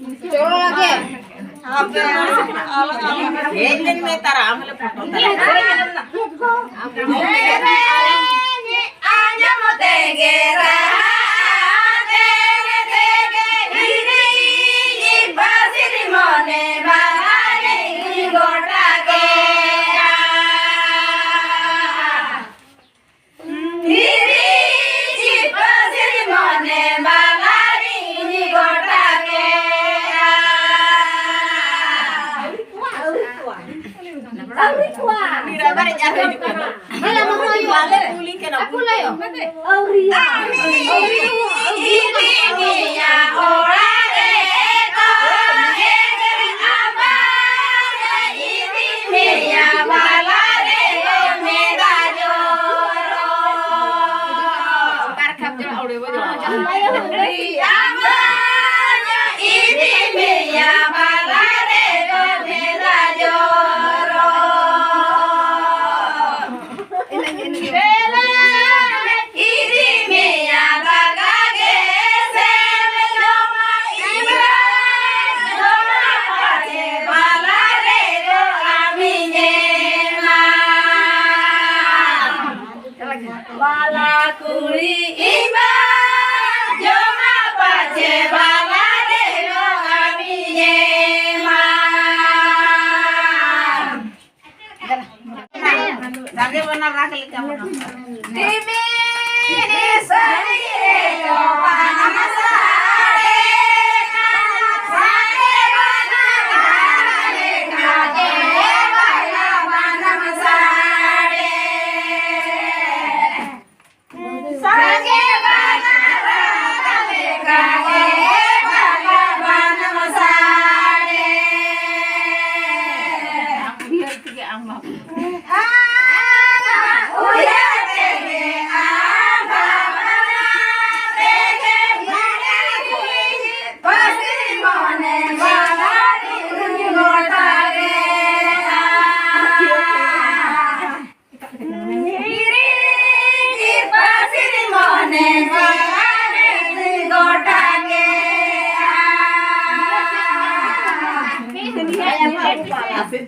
चलो लगे एक दिन में तारा आमले फोटो आज मते गेरा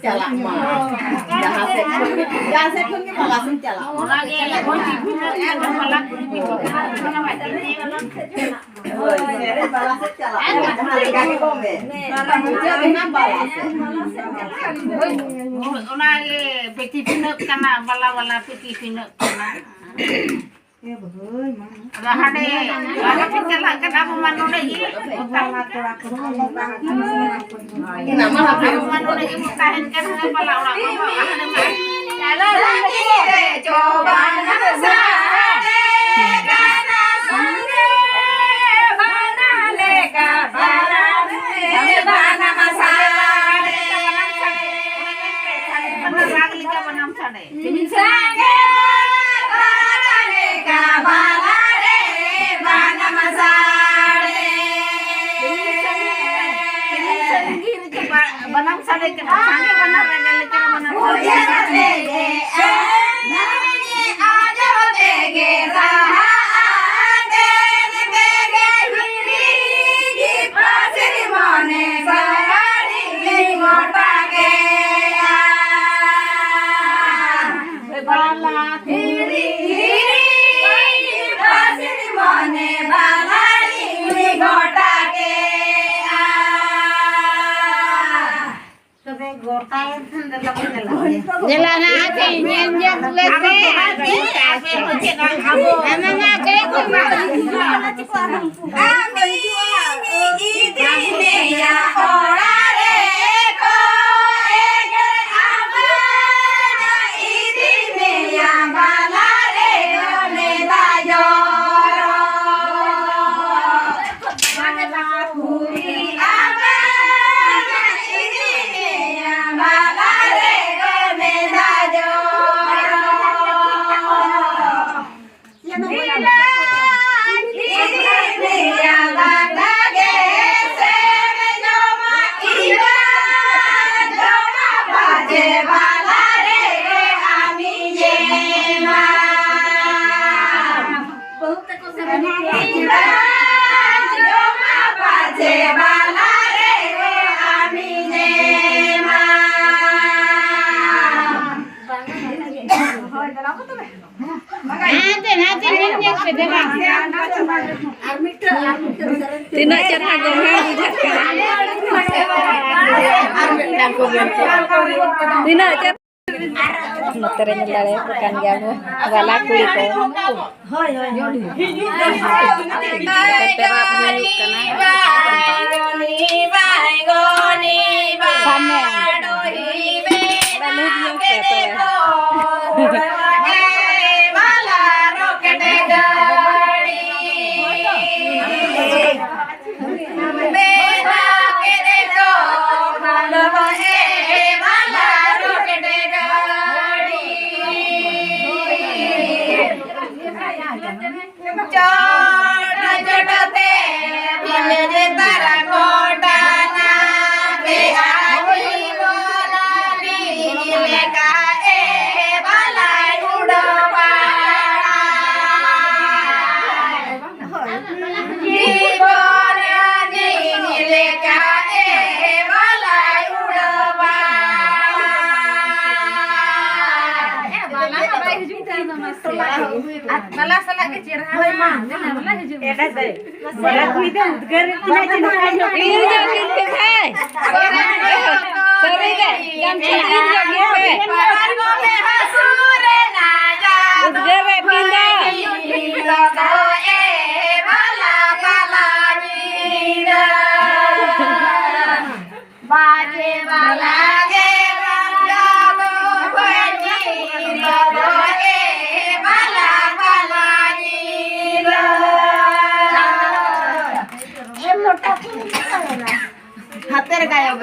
चला जहाँ से खुद के पलासन चला peti pinak kana bala peti pinak kana Rahade, laga picala kana mano lagi. Nama mano lagi mutahin kan bala orang apa ahne mah. Cala lagi coba nasa kana sange bana leka bana masade. Benar lagi ka banam sade. Sange banam sade ke sange banam regal ke banam aja tege raha tege hiri gi pasiri mone sari ngota ke bala hiri pasiri mone bala ngota ke Jalan aja, nyanyi lagi. Emang aja itu ya orare ko eger amana idine ya balare ne dayoro. Mana kuri amana idine ya balare ne dayoro. Bila idine ya balare Tina cerah gomel bijak Tina cerah Motornya nyelare bukan jamu wala kulit ko. हातेर गायब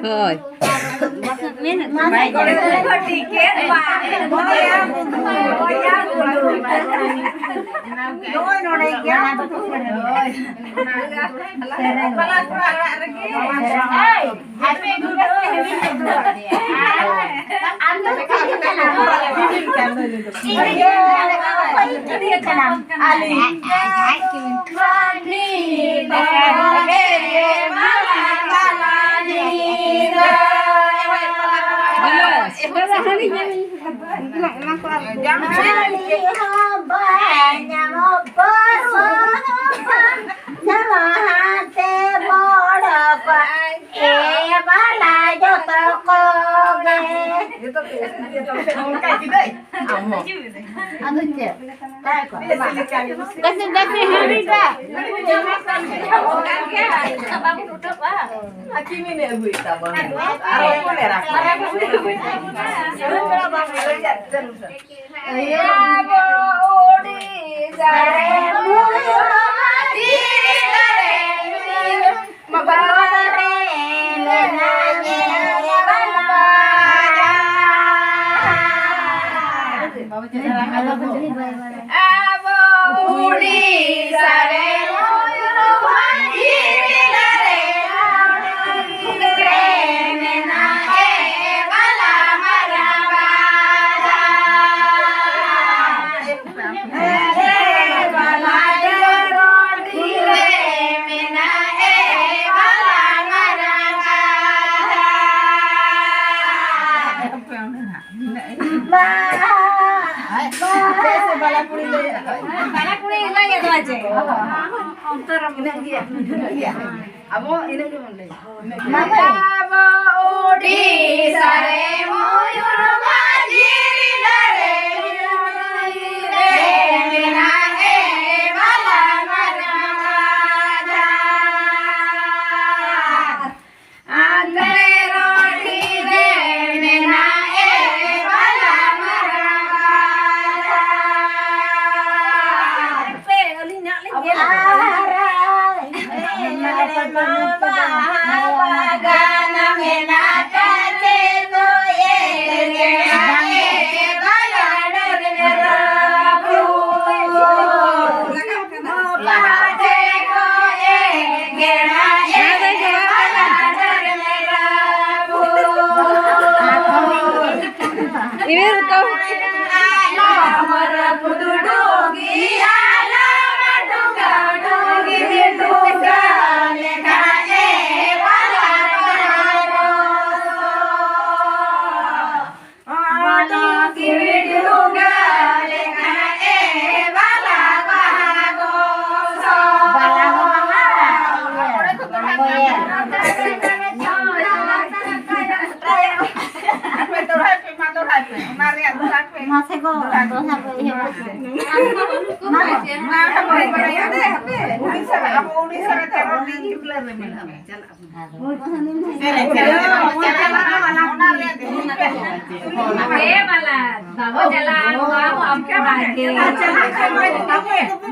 Rồi. Bala Abo ini gimana? Naba udi sare moyur majiri dare mina e bala marada andre roti de mina e bala marada pe oli nyak lagi Gana menata ceko ye bala dore rabu la ceko ye gena bala dore rabu Ibu kau amar pudu dogi ala maduga dogi doga lekha Masih kok terus sampai ya.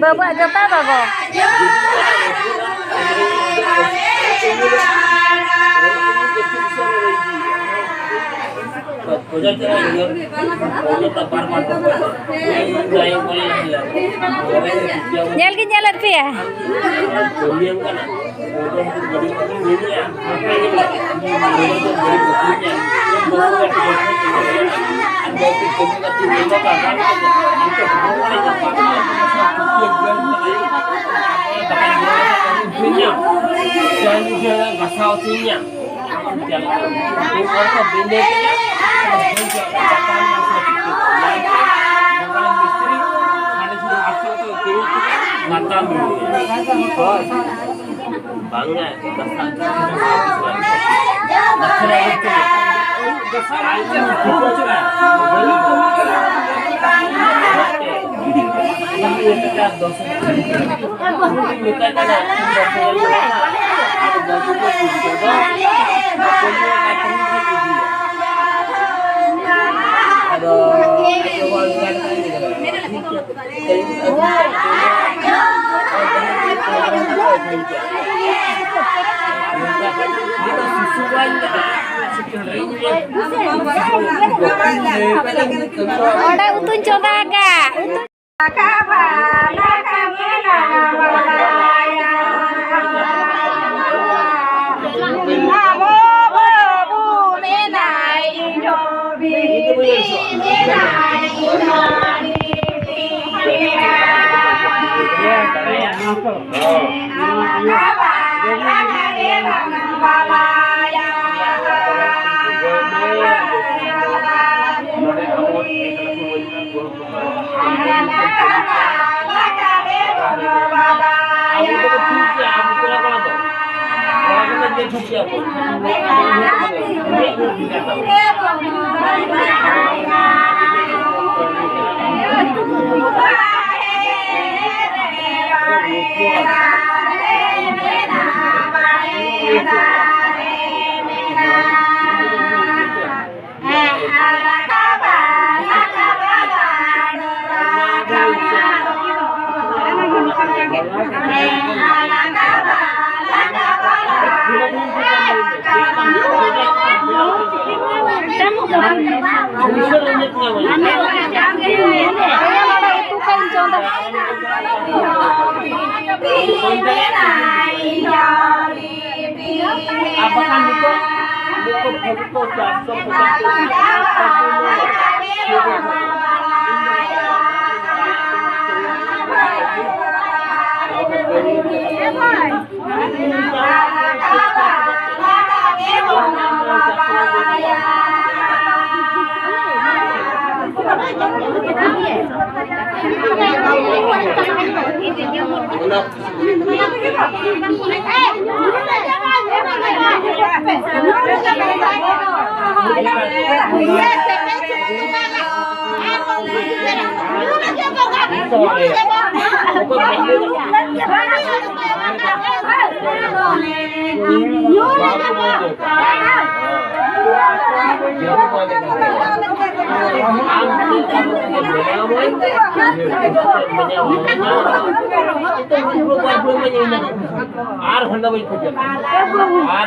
Bapak kata apa? Nyal ki nyalat pe ya? mata bangga Ora utun coba agak. আর ঘন্টা বই খুঁজে আর